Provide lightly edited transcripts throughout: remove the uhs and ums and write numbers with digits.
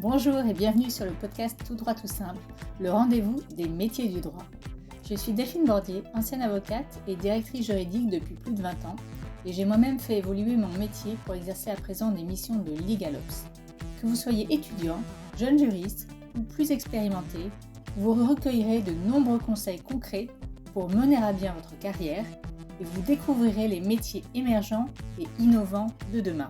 Bonjour et bienvenue sur le podcast Tout droit tout simple, le rendez-vous des métiers du droit. Je suis Delphine Bordier, ancienne avocate et directrice juridique depuis plus de 20 ans et j'ai moi-même fait évoluer mon métier pour exercer à présent des missions de LegalOps. Que vous soyez étudiant, jeune juriste ou plus expérimenté, vous recueillerez de nombreux conseils concrets pour mener à bien votre carrière et vous découvrirez les métiers émergents et innovants de demain.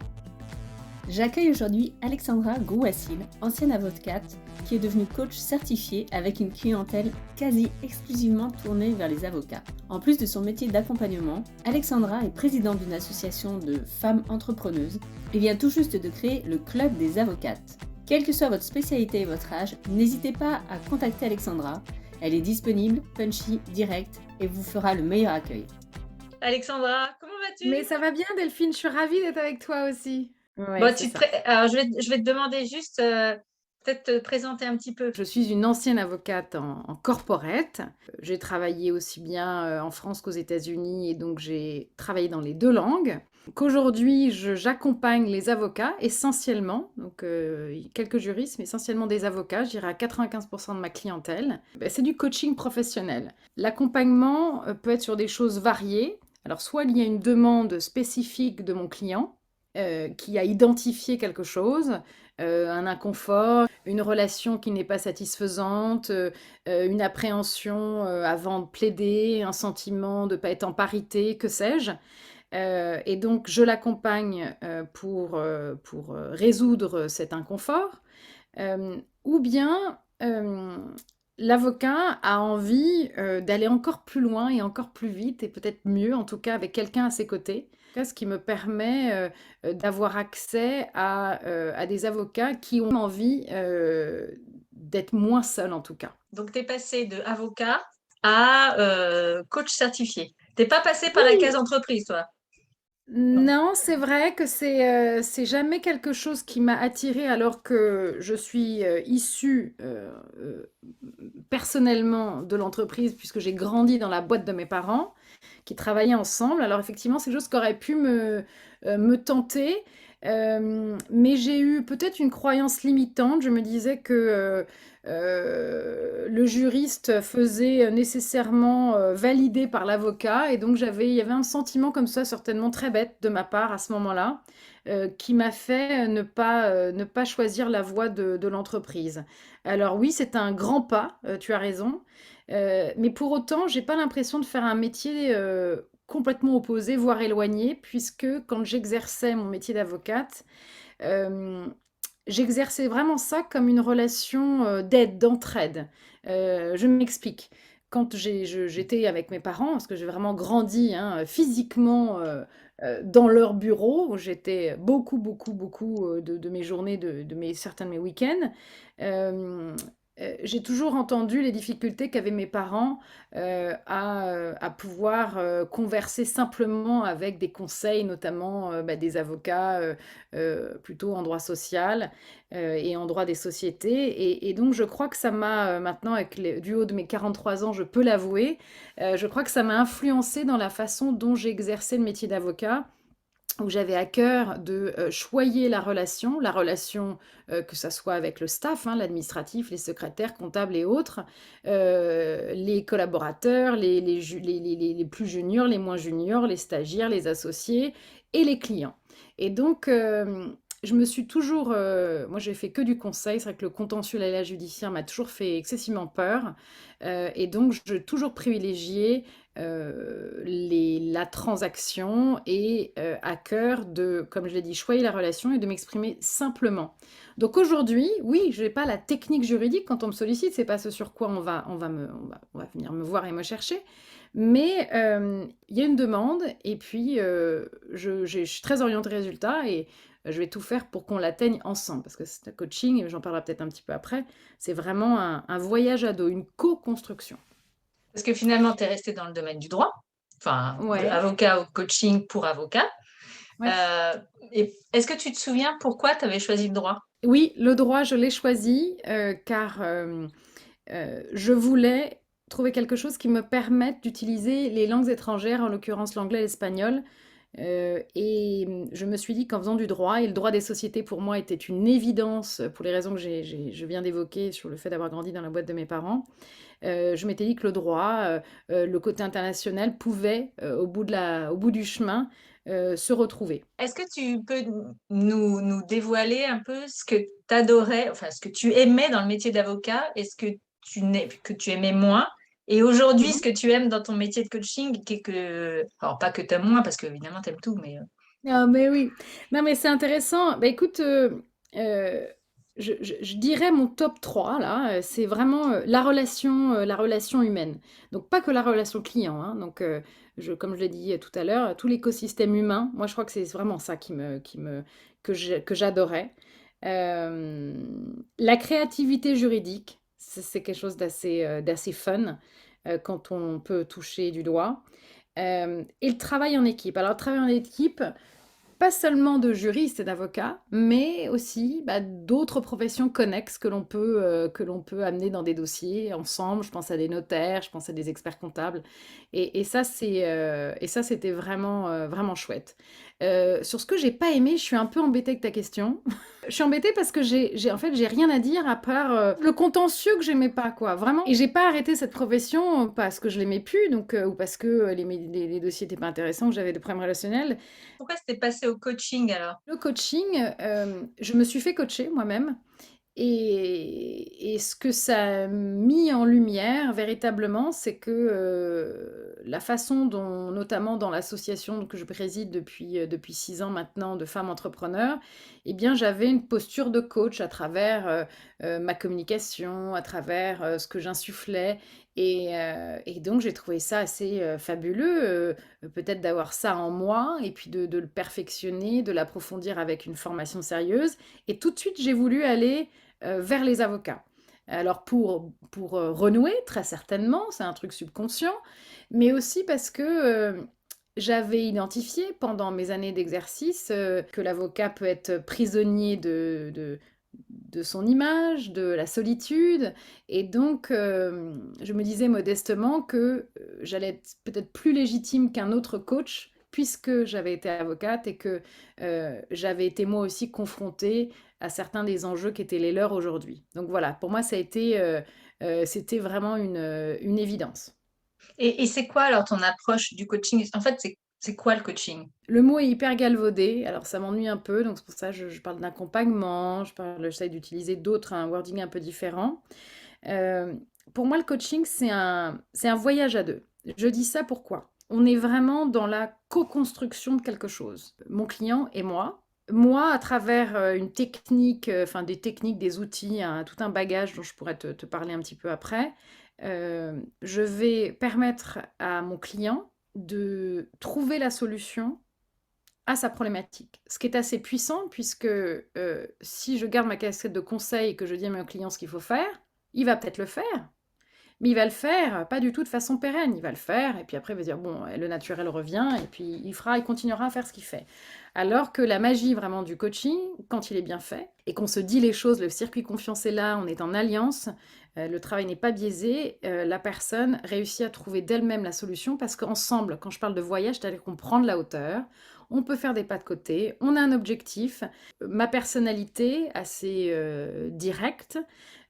J'accueille aujourd'hui Alexandra Gouassine, ancienne avocate, qui est devenue coach certifiée avec une clientèle quasi exclusivement tournée vers les avocats. En plus de son métier d'accompagnement, Alexandra est présidente d'une association de femmes entrepreneuses et vient tout juste de créer le Club des avocates. Quelle que soit votre spécialité et votre âge, n'hésitez pas à contacter Alexandra. Elle est disponible, punchy, directe et vous fera le meilleur accueil. Alexandra, comment vas-tu? Mais ça va bien, Delphine, je suis ravie d'être avec toi aussi. Ouais, Bon, c'est ça. Alors, je vais te demander juste peut-être te présenter un petit peu. Je suis une ancienne avocate en corporate. J'ai travaillé aussi bien en France qu'aux États-Unis et donc j'ai travaillé dans les deux langues. Qu'aujourd'hui, j'accompagne les avocats essentiellement, donc quelques juristes, mais essentiellement des avocats, je dirais à 95% de ma clientèle. C'est du coaching professionnel. L'accompagnement peut être sur des choses variées. Alors, soit il y a une demande spécifique de mon client qui a identifié quelque chose, un inconfort, une relation qui n'est pas satisfaisante, une appréhension avant de plaider, un sentiment de ne pas être en parité, que sais-je. Et donc, je l'accompagne pour résoudre cet inconfort. Ou bien, l'avocat a envie d'aller encore plus loin et encore plus vite, et peut-être mieux, en tout cas avec quelqu'un à ses côtés. Ce qui me permet d'avoir accès à des avocats qui ont envie d'être moins seuls, en tout cas. Donc, tu es passé de avocat à coach certifié. T'es pas passé par la Oui, case entreprise, toi? Non. non, c'est vrai que c'est jamais quelque chose qui m'a attirée alors que je suis issue personnellement de l'entreprise puisque j'ai grandi dans la boîte de mes parents qui travaillaient ensemble. Alors effectivement, c'est quelque chose qui aurait pu me tenter, mais j'ai eu peut-être une croyance limitante. Je me disais que le juriste faisait nécessairement valider par l'avocat, et donc il y avait un sentiment comme ça, certainement très bête de ma part à ce moment-là, qui m'a fait ne pas choisir la voie de l'entreprise. Alors oui, c'est un grand pas, tu as raison, mais pour autant, j'ai pas l'impression de faire un métier complètement opposé, voire éloigné, puisque quand j'exerçais mon métier d'avocate, euh, j'exerçais vraiment ça comme une relation d'aide, d'entraide. Je m'explique. Quand j'étais avec mes parents, parce que j'ai vraiment grandi hein, physiquement dans leur bureau, où j'étais beaucoup de mes journées, certains de mes week-ends, euh, j'ai toujours entendu les difficultés qu'avaient mes parents à pouvoir converser simplement avec des conseils, notamment des avocats plutôt en droit social et en droit des sociétés. Et donc, je crois que ça m'a, maintenant, du haut de mes 43 ans, je peux l'avouer, je crois que ça m'a influencé dans la façon dont j'ai exercé le métier d'avocat, où j'avais à cœur de choyer la relation que ça soit avec le staff, hein, l'administratif, les secrétaires, comptables et autres, les collaborateurs, les plus juniors, les moins juniors, les stagiaires, les associés et les clients. Et donc, je me suis toujours, moi j'ai fait que du conseil, c'est vrai que le contentieux et la judiciaire m'a toujours fait excessivement peur, et donc j'ai toujours privilégié la transaction et à cœur de, comme je l'ai dit, choyer la relation et de m'exprimer simplement. Donc aujourd'hui, oui, je n'ai pas la technique juridique quand on me sollicite, c'est pas ce sur quoi on va venir me voir et me chercher, mais il y a une demande et puis je suis très orientée résultat et je vais tout faire pour qu'on l'atteigne ensemble parce que c'est un coaching, et j'en parlerai peut-être un petit peu après, c'est vraiment un voyage à dos, une co-construction. Parce que finalement, tu es resté dans le domaine du droit, enfin, de Ouais, avocat au coaching pour avocat. ouais. Et est-ce que tu te souviens pourquoi tu avais choisi le droit? Oui, le droit, je l'ai choisi car je voulais trouver quelque chose qui me permette d'utiliser les langues étrangères, en l'occurrence l'anglais et l'espagnol, Je me suis dit qu'en faisant du droit, et le droit des sociétés pour moi était une évidence pour les raisons que je viens d'évoquer sur le fait d'avoir grandi dans la boîte de mes parents, je m'étais dit que le droit, le côté international pouvait, au bout du chemin, se retrouver. Est-ce que tu peux nous dévoiler un peu ce que tu adorais, enfin ce que tu aimais dans le métier d'avocat et ce que que tu aimais moins? Et aujourd'hui, ce Mhm. que tu aimes dans ton métier de coaching, alors pas que tu aimes moins, parce qu'évidemment, tu aimes tout, mais Ah, mais oui. Non, mais c'est intéressant. Bah, écoute, euh, je dirais mon top 3 là, c'est vraiment la relation humaine. Donc, pas que la relation client, hein. Donc, comme je l'ai dit tout à l'heure, tout l'écosystème humain, moi, je crois que c'est vraiment ça que j'adorais. Euh, la créativité juridique, c'est quelque chose d'assez fun quand on peut toucher du doigt. Et le travail en équipe. Alors, le travail en équipe, pas seulement de juristes et d'avocats, mais aussi d'autres professions connexes que l'on peut amener dans des dossiers ensemble. Je pense à des notaires, je pense à des experts comptables. Et ça, c'était vraiment, vraiment chouette. Sur ce que j'ai pas aimé, je suis un peu embêtée avec ta question. Je suis embêtée parce que en fait, j'ai rien à dire à part le contentieux que j'aimais pas, quoi, vraiment. Et j'ai pas arrêté cette profession parce que je l'aimais plus, donc, ou parce que les dossiers étaient pas intéressants, que j'avais des problèmes relationnels. pourquoi c'était passé au coaching alors? Le coaching, je me suis fait coacher moi-même et ce que ça a mis en lumière véritablement, c'est que, la façon dont notamment dans l'association que je préside depuis 6 ans maintenant de femmes entrepreneurs, eh bien j'avais une posture de coach à travers, ma communication, à travers, ce que j'insufflais et donc j'ai trouvé ça assez, fabuleux, peut-être d'avoir ça en moi et puis de le perfectionner, de l'approfondir avec une formation sérieuse et tout de suite j'ai voulu aller vers les avocats. Alors pour renouer, très certainement, c'est un truc subconscient, mais aussi parce que j'avais identifié pendant mes années d'exercice que l'avocat peut être prisonnier de son image, de la solitude, et donc je me disais modestement que j'allais être peut-être plus légitime qu'un autre coach puisque j'avais été avocate et que j'avais été moi aussi confrontée à certains des enjeux qui étaient les leurs aujourd'hui. Donc voilà, pour moi, c'était vraiment une évidence. Et c'est quoi alors ton approche du coaching? En fait, c'est quoi le coaching? Le mot est hyper galvaudé, alors ça m'ennuie un peu, donc c'est pour ça que je parle d'accompagnement, j'essaie d'utiliser d'autres, un wording un peu différent. Euh, pour moi, le coaching, c'est un voyage à deux. Je dis ça pourquoi? On est vraiment dans la co-construction de quelque chose. Mon client et moi. Moi, à travers une technique, enfin des techniques, des outils, tout un bagage dont je pourrais te parler un petit peu après, je vais permettre à mon client de trouver la solution à sa problématique. Ce qui est assez puissant puisque si je garde ma casquette de conseil et que je dis à mon client ce qu'il faut faire, il va peut-être le faire, mais il va le faire pas du tout de façon pérenne. Il va le faire et puis après il va dire bon, le naturel revient et puis il continuera à faire ce qu'il fait. Alors que la magie vraiment du coaching, quand il est bien fait et qu'on se dit les choses, le circuit confiance est là, on est en alliance, le travail n'est pas biaisé, la personne réussit à trouver d'elle-même la solution parce qu'ensemble, quand je parle de voyage, c'est-à-dire qu'on prend de la hauteur, on peut faire des pas de côté, on a un objectif. Ma personnalité assez directe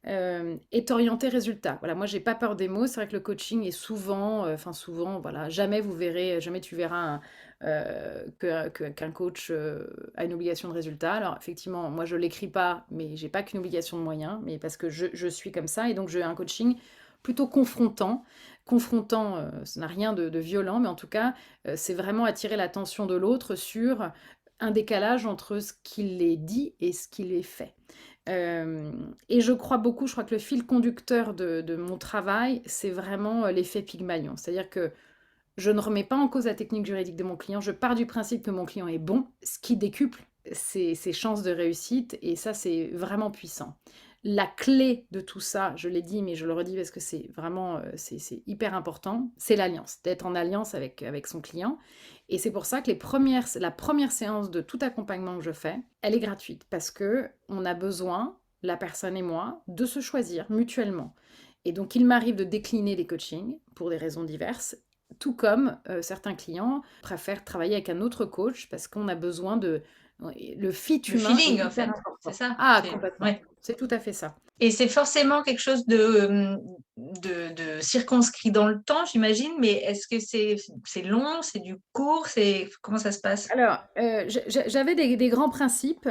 est orientée résultat. Voilà, moi j'ai pas peur des mots. C'est vrai que le coaching est souvent, souvent, voilà, jamais tu verras qu'un coach a une obligation de résultat. Alors effectivement, moi je l'écris pas, mais j'ai pas qu'une obligation de moyens, mais parce que je suis comme ça et donc j'ai un coaching plutôt confrontant. Confrontant, ça n'a rien de violent, mais en tout cas, c'est vraiment attirer l'attention de l'autre sur un décalage entre ce qu'il est dit et ce qu'il est fait. Et je crois beaucoup, je crois que le fil conducteur de mon travail, c'est vraiment l'effet Pygmalion. C'est-à-dire que je ne remets pas en cause la technique juridique de mon client, je pars du principe que mon client est bon, ce qui décuple ses chances de réussite, et ça, c'est vraiment puissant. La clé de tout ça, je l'ai dit, mais je le redis parce que c'est vraiment c'est hyper important, c'est l'alliance, d'être en alliance avec son client. Et c'est pour ça que la première séance de tout accompagnement que je fais, elle est gratuite parce que on a besoin, la personne et moi, de se choisir mutuellement. Et donc, il m'arrive de décliner les coachings pour des raisons diverses. tout comme certains clients préfèrent travailler avec un autre coach parce qu'on a besoin de... ouais, le fit Le humain est feeling, en hyper fait, c'est important. ça. Ah, C'est complètement. ouais. C'est tout à fait ça. Et c'est forcément quelque chose de circonscrit dans le temps, j'imagine, mais est-ce que c'est long, c'est du court, comment ça se passe? Alors, j'avais des grands principes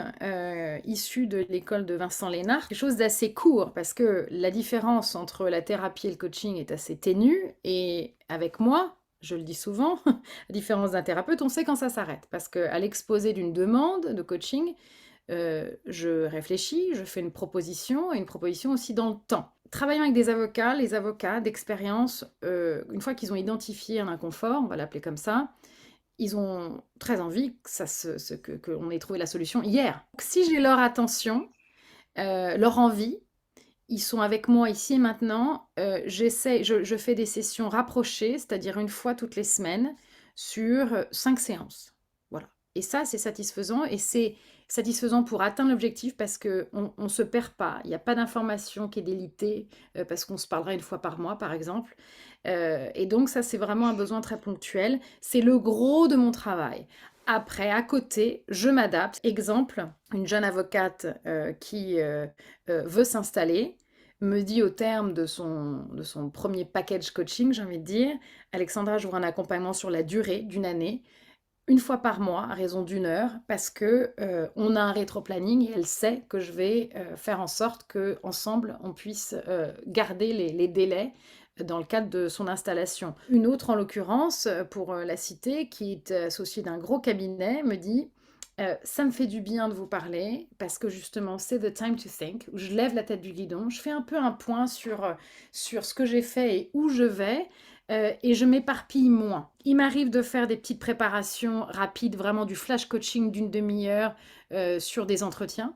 issus de l'école de Vincent Lénard, quelque chose d'assez court, parce que la différence entre la thérapie et le coaching est assez ténue, et avec moi, je le dis souvent, à différence d'un thérapeute, on sait quand ça s'arrête, parce qu'à l'exposé d'une demande de coaching, je réfléchis, je fais une proposition, et une proposition aussi dans le temps. Travaillant avec des avocats, les avocats d'expérience, une fois qu'ils ont identifié un inconfort, on va l'appeler comme ça, ils ont très envie qu'on ait trouvé la solution hier. Donc, si j'ai leur attention, leur envie, ils sont avec moi ici et maintenant. Je fais des sessions rapprochées, c'est-à-dire une fois toutes les semaines, sur 5 séances. Voilà. Et ça, c'est satisfaisant. Et c'est satisfaisant pour atteindre l'objectif parce qu'on ne se perd pas. Il n'y a pas d'information qui est délitée parce qu'on se parlera une fois par mois, par exemple. Et donc, ça, c'est vraiment un besoin très ponctuel. C'est le gros de mon travail. Après, à côté, je m'adapte. Exemple, une jeune avocate qui veut s'installer me dit au terme de son premier package coaching, j'ai envie de dire, Alexandra, j'ouvre un accompagnement sur la durée d'une année, une fois par mois, à raison d'1 heure, parce que on a un rétro-planning et elle sait que je vais faire en sorte qu'ensemble, on puisse garder les délais dans le cadre de son installation. Une autre, en l'occurrence, pour la citer, qui est associée d'un gros cabinet, me dit ça me fait du bien de vous parler parce que justement, c'est the time to think, où je lève la tête du guidon, je fais un peu un point sur ce que j'ai fait et où je vais, et je m'éparpille moins. Il m'arrive de faire des petites préparations rapides, vraiment du flash coaching d'une demi-heure sur des entretiens,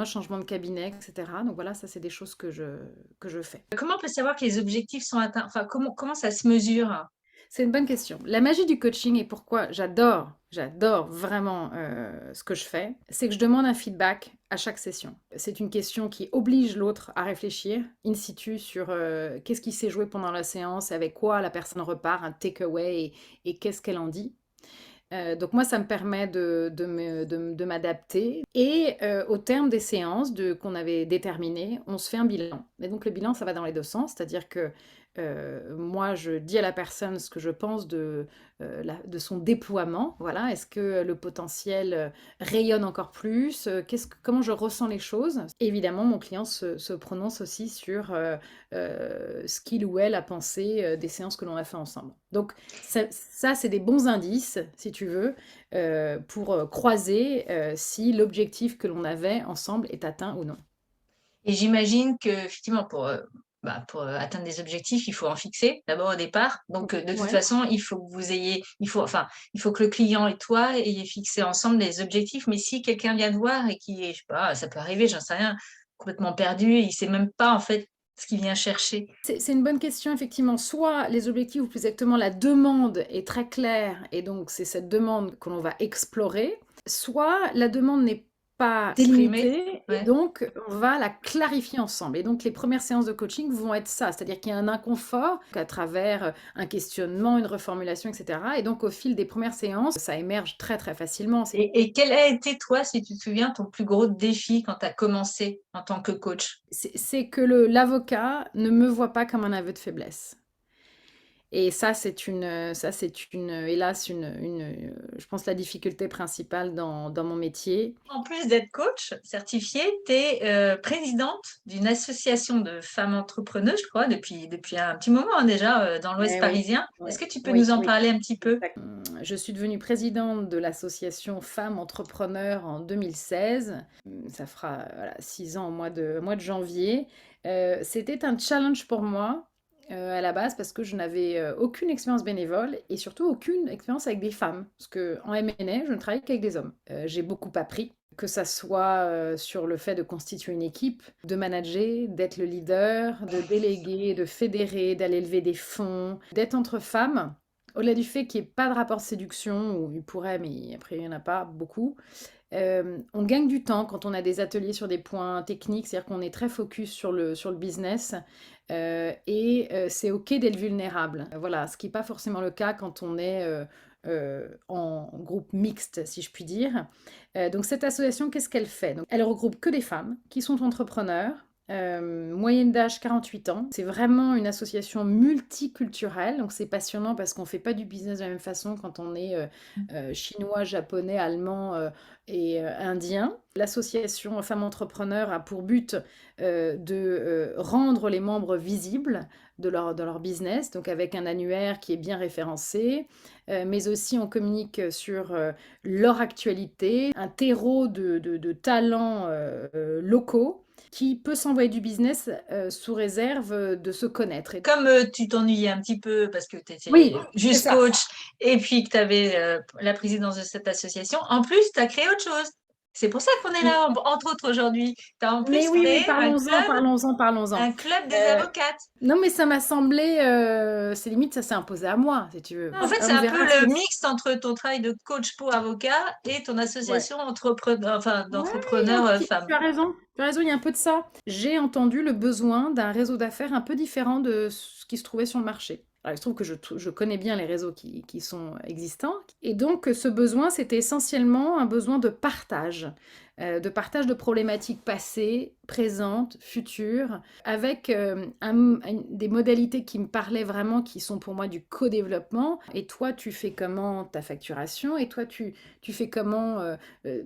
changement de cabinet, etc. Donc voilà, ça c'est des choses que je fais. Comment on peut savoir que les objectifs sont atteints? Enfin, comment ça se mesure? C'est une bonne question. La magie du coaching et pourquoi j'adore vraiment ce que je fais, c'est que je demande un feedback à chaque session. C'est une question qui oblige l'autre à réfléchir in situ sur qu'est-ce qui s'est joué pendant la séance, avec quoi la personne repart, un takeaway et qu'est-ce qu'elle en dit. Donc moi, ça me permet de m'adapter. Et au terme des séances qu'on avait déterminées, on se fait un bilan. Et donc le bilan, ça va dans les deux sens, c'est-à-dire que moi, je dis à la personne ce que je pense de son déploiement. Voilà, est-ce que le potentiel rayonne encore plus? Comment je ressens les choses? Évidemment, mon client se prononce aussi sur ce qu'il ou elle a pensé des séances que l'on a fait ensemble. Donc ça, c'est des bons indices, si tu veux, pour croiser si l'objectif que l'on avait ensemble est atteint ou non. Et j'imagine que effectivement pour atteindre des objectifs, il faut en fixer d'abord au départ. Donc de toute Ouais. façon, il faut que le client et toi ayez fixé ensemble des objectifs. Mais si quelqu'un vient te voir et qui est, je sais pas, ça peut arriver, j'en sais rien, complètement perdu, il sait même pas en fait ce qu'il vient chercher. C'est une bonne question, effectivement. Soit les objectifs, ou plus exactement la demande est très claire, et donc c'est cette demande que l'on va explorer, soit la demande n'est pas Exprimer, délimitée, et ouais. donc on va la clarifier ensemble. Et donc les premières séances de coaching vont être ça, c'est-à-dire qu'il y a un inconfort à travers un questionnement, une reformulation, etc. Et donc au fil des premières séances, ça émerge très très facilement. Et quel a été, toi, si tu te souviens, ton plus gros défi quand tu as commencé en tant que coach? C'est que l'avocat ne me voit pas comme un aveu de faiblesse. Et hélas, je pense, la difficulté principale dans mon métier. En plus d'être coach certifiée, tu es présidente d'une association de femmes entrepreneuses, je crois, depuis un petit moment hein, déjà, dans l'Ouest Eh oui, parisien. Est-ce ouais, que tu peux oui, nous en oui. parler un petit peu? Exact. Je suis devenue présidente de l'association Femmes Entrepreneurs en 2016. Ça fera voilà, 6 ans au mois de janvier. C'était un challenge pour moi à la base parce que je n'avais aucune expérience bénévole et surtout aucune expérience avec des femmes. Parce qu'en M&A, je ne travaillais qu'avec des hommes. J'ai beaucoup appris, que ça soit sur le fait de constituer une équipe, de manager, d'être le leader, de déléguer, de fédérer, d'aller lever des fonds, d'être entre femmes Au-delà du fait qu'il n'y ait pas de rapport de séduction, ou il pourrait, mais après il n'y en a pas beaucoup, on gagne du temps quand on a des ateliers sur des points techniques, c'est-à-dire qu'on est très focus sur le business, c'est OK d'être vulnérable. Voilà, ce qui n'est pas forcément le cas quand on est en groupe mixte, si je puis dire. Donc cette association, qu'est-ce qu'elle fait? Donc, elle regroupe que des femmes qui sont entrepreneurs, moyenne d'âge 48 ans. C'est vraiment une association multiculturelle, donc c'est passionnant parce qu'on ne fait pas du business de la même façon quand on est chinois, japonais, allemand et indien. L'association Femmes Entrepreneurs a pour but de rendre les membres visibles de leur business, donc avec un annuaire qui est bien référencé, mais aussi on communique sur leur actualité, un terreau de talents locaux qui peut s'envoyer du business sous réserve de se connaître. Comme tu t'ennuyais un petit peu parce que tu étais Oui, c'est juste ça. coach et puis que tu avais la présidence de cette association, en plus, tu as créé autre chose. C'est pour ça qu'on est là, entre autres, aujourd'hui. Tu as en Mais plus oui, créé parlons-en. un club des avocates. Non, mais ça m'a semblé, c'est limite, ça s'est imposé à moi, si tu veux. En fait, c'est On un verra peu si- le mix entre ton travail de coach pour avocat et ton Ouais. association d'entrepreneurs Tu femmes. tu as raison, il y a un peu de ça. J'ai entendu le besoin d'un réseau d'affaires un peu différent de ce qui se trouvait sur le marché. Alors, il se trouve que je connais bien les réseaux qui sont existants. Et donc, ce besoin, c'était essentiellement un besoin de partage de problématiques passées, présentes, futures, avec des modalités qui me parlaient vraiment, qui sont pour moi du co-développement. Et toi, tu fais comment ta facturation? Et toi, tu fais comment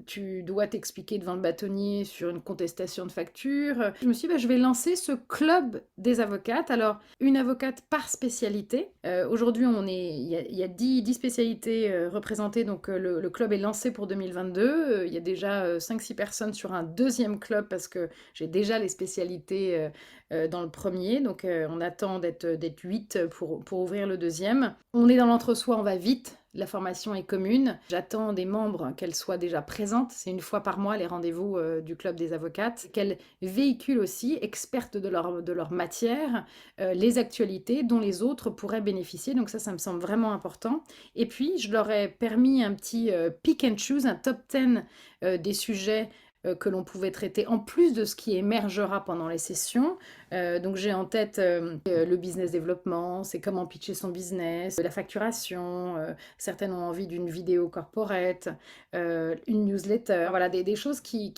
tu dois t'expliquer devant le bâtonnier sur une contestation de facture. Je me suis dit, bah, je vais lancer ce club des avocates. Alors, une avocate par spécialité. Aujourd'hui, il y a 10 spécialités représentées, donc le club est lancé pour 2022. Il y a déjà 5-6 personnes sur un deuxième club parce que j'ai déjà les spécialités dans le premier. Donc, on attend d'être 8 pour ouvrir le deuxième. On est dans l'entre-soi, on va vite. La formation est commune. J'attends des membres qu'elles soient déjà présentes. C'est une fois par mois les rendez-vous du club des avocates. Qu'elles véhiculent aussi, expertes de leur matière, les actualités dont les autres pourraient bénéficier. Donc ça me semble vraiment important. Et puis, je leur ai permis un petit pick and choose, un top 10 des sujets que l'on pouvait traiter en plus de ce qui émergera pendant les sessions. Donc j'ai en tête le business développement, c'est comment pitcher son business, la facturation, certaines ont envie d'une vidéo corporate, une newsletter, voilà, des choses qui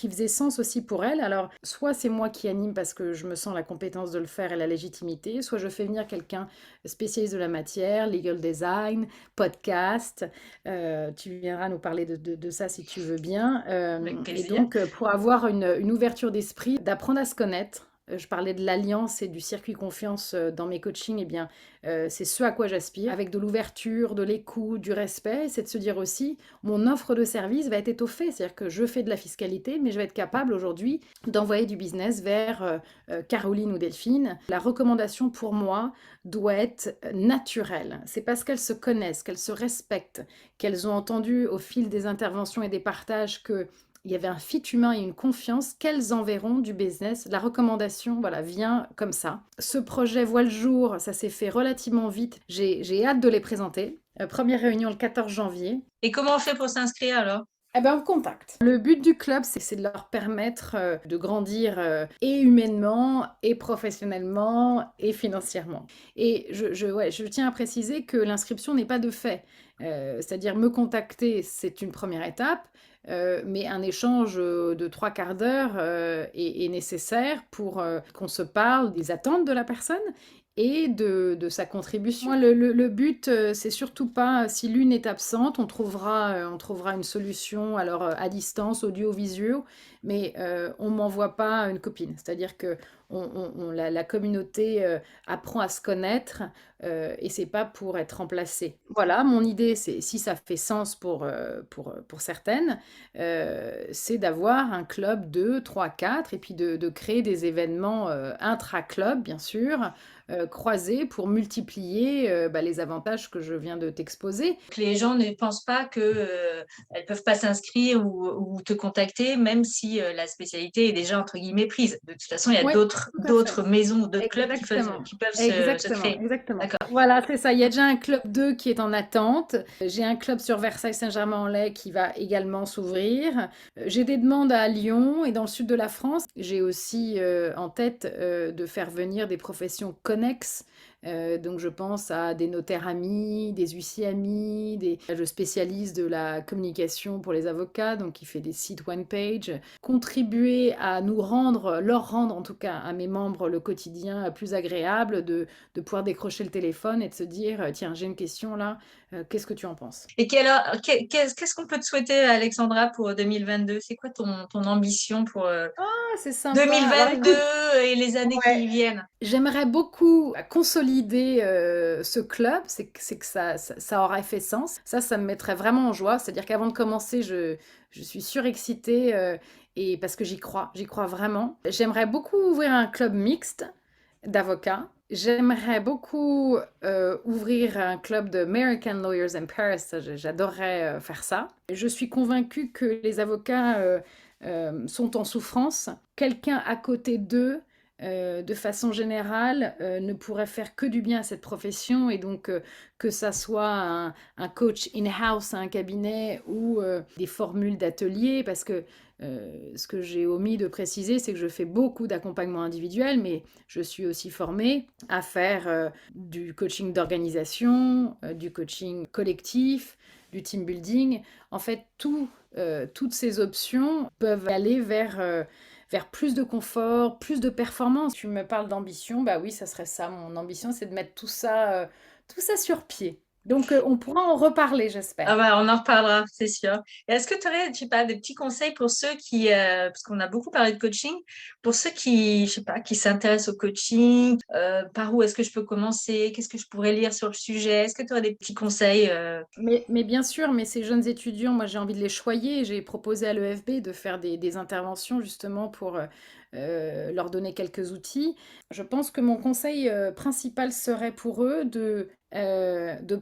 faisaient sens aussi pour elles. Alors soit c'est moi qui anime parce que je me sens la compétence de le faire et la légitimité, soit je fais venir quelqu'un spécialiste de la matière, legal design, podcast, tu viendras nous parler de ça si tu veux bien. Avec Et plaisir. donc, pour avoir une ouverture d'esprit, d'apprendre à se connaître, je parlais de l'alliance et du circuit confiance dans mes coachings, eh bien, c'est ce à quoi j'aspire, avec de l'ouverture, de l'écoute, du respect, c'est de se dire aussi, mon offre de service va être étoffée, c'est-à-dire que je fais de la fiscalité, mais je vais être capable aujourd'hui d'envoyer du business vers Caroline ou Delphine. La recommandation pour moi doit être naturelle. C'est parce qu'elles se connaissent, qu'elles se respectent, qu'elles ont entendu au fil des interventions et des partages que il y avait un fit humain et une confiance qu'elles enverront du business. La recommandation, voilà, vient comme ça. Ce projet voit le jour, ça s'est fait relativement vite. J'ai hâte de les présenter. Première réunion le 14 janvier. Et comment on fait pour s'inscrire alors? Eh ben, on contacte. Le but du club, c'est de leur permettre de grandir et humainement, et professionnellement, et financièrement. Et je tiens à préciser que l'inscription n'est pas de fait. C'est-à-dire me contacter, c'est une première étape, mais un échange de 3/4 d'heure est nécessaire pour qu'on se parle des attentes de la personne et de sa contribution. Moi, le but, c'est surtout pas, si l'une est absente, on trouvera une solution, alors à distance, audio-visio, mais on m'envoie pas une copine. C'est-à-dire que la communauté apprend à se connaître et c'est pas pour être remplacée. Voilà, mon idée, c'est, si ça fait sens pour certaines, c'est d'avoir un club 2, 3, 4 et puis de créer des événements intra-club, bien sûr, croisés pour multiplier les avantages que je viens de t'exposer. Que les gens ne pensent pas qu'elles ne peuvent pas s'inscrire ou te contacter, même si la spécialité est déjà entre guillemets prise. De toute façon, il y a Ouais. d'autres Tout à fait. d'autres maisons ou d'autres clubs Exactement. qui peuvent se créer. Exactement. D'accord. Voilà, c'est ça. Il y a déjà un club 2 qui est en attente. J'ai un club sur Versailles-Saint-Germain-en-Laye qui va également s'ouvrir. J'ai des demandes à Lyon et dans le sud de la France. J'ai aussi en tête de faire venir des professions connexes. Donc je pense à des notaires amis, des huissiers amis, je spécialise de la communication pour les avocats, donc qui fait des sites one page, contribuer à leur rendre en tout cas à mes membres le quotidien plus agréable, de pouvoir décrocher le téléphone et de se dire tiens j'ai une question là, qu'est-ce que tu en penses? Et qu'est-ce qu'on peut te souhaiter, Alexandra, pour 2022? C'est quoi ton ambition pour Ah, c'est sympa. Alors 2022 écoute, et les années ouais, qui viennent? j'aimerais beaucoup consolider ce club, c'est que ça aurait fait sens. Ça me mettrait vraiment en joie. C'est-à-dire qu'avant de commencer, je suis surexcitée et parce que j'y crois vraiment. J'aimerais beaucoup ouvrir un club mixte d'avocats. J'aimerais beaucoup ouvrir un club de American Lawyers in Paris. J'adorerais faire ça. Je suis convaincue que les avocats sont en souffrance. Quelqu'un à côté d'eux de façon générale, ne pourrait faire que du bien à cette profession et donc que ça soit un coach in-house à un cabinet ou des formules d'atelier parce que ce que j'ai omis de préciser, c'est que je fais beaucoup d'accompagnement individuel, mais je suis aussi formée à faire du coaching d'organisation, du coaching collectif, du team building. En fait, toutes ces options peuvent aller vers plus de confort, plus de performance. Tu me parles d'ambition, bah oui, ça serait ça. Mon ambition, c'est de mettre tout ça sur pied. Donc, on pourra en reparler, j'espère. Ah bah, on en reparlera, c'est sûr. Et est-ce que tu aurais, je sais pas, des petits conseils pour ceux qui, parce qu'on a beaucoup parlé de coaching, pour ceux qui, je sais pas, qui s'intéressent au coaching, par où est-ce que je peux commencer? Qu'est-ce que je pourrais lire sur le sujet? Est-ce que tu aurais des petits conseils? Mais bien sûr, mais ces jeunes étudiants, moi j'ai envie de les choyer. J'ai proposé à l'EFB de faire des interventions justement pour leur donner quelques outils. Je pense que mon conseil principal serait pour eux de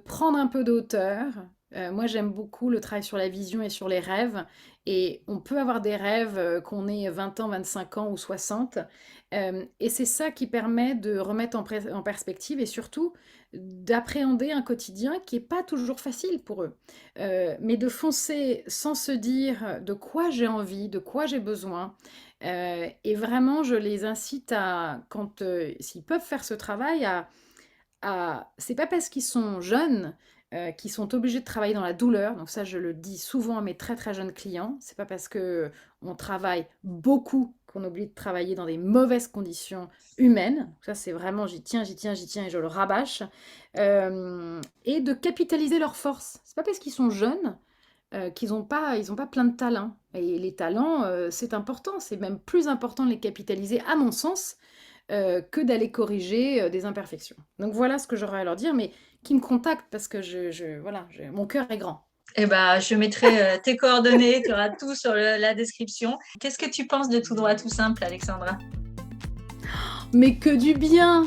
prendre un peu de hauteur. Moi j'aime beaucoup le travail sur la vision et sur les rêves. Et on peut avoir des rêves qu'on ait 20 ans, 25 ans ou 60. Et c'est ça qui permet de remettre en perspective et surtout d'appréhender un quotidien qui n'est pas toujours facile pour eux. Mais de foncer sans se dire de quoi j'ai envie, de quoi j'ai besoin. Et vraiment, je les incite à, s'ils peuvent faire ce travail, c'est pas parce qu'ils sont jeunes qu'ils sont obligés de travailler dans la douleur. Donc ça, je le dis souvent à mes très très jeunes clients. C'est pas parce que on travaille beaucoup qu'on oublie de travailler dans des mauvaises conditions humaines. Ça, c'est vraiment j'y tiens et je le rabâche. Et de capitaliser leurs forces. C'est pas parce qu'ils sont jeunes qu'ils n'ont pas, ils ont pas plein de talents. Et les talents, c'est important. C'est même plus important de les capitaliser, à mon sens, que d'aller corriger des imperfections. Donc voilà ce que j'aurais à leur dire, mais qui me contactent parce que voilà, mon cœur est grand. Eh ben, je mettrai tes coordonnées, tu auras tout sur la description. Qu'est-ce que tu penses de Tout droit, tout simple, Alexandra? Mais que du bien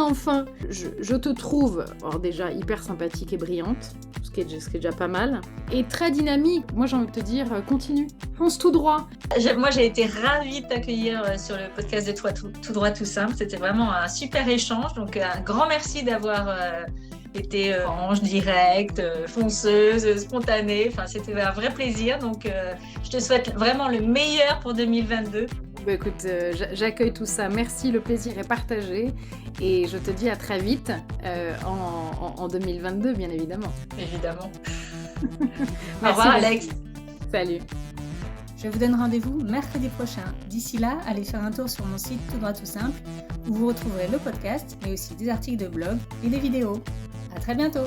enfin. Je te trouve alors déjà hyper sympathique et brillante, ce qui est déjà pas mal, et très dynamique. Moi j'ai envie de te dire, continue, fonce tout droit. Moi j'ai été ravie de t'accueillir sur le podcast de Tout droit, tout simple. C'était vraiment un super échange, donc un grand merci d'avoir été franche, directe, fonceuse, spontanée. Enfin, c'était un vrai plaisir, donc je te souhaite vraiment le meilleur pour 2022. Bah écoute, j'accueille tout ça. Merci, le plaisir est partagé. Et je te dis à très vite en 2022, bien évidemment. Évidemment. Au revoir, Alex. Salut. Je vous donne rendez-vous mercredi prochain. D'ici là, allez faire un tour sur mon site Tout droit, tout simple, où vous retrouverez le podcast, mais aussi des articles de blog et des vidéos. À très bientôt!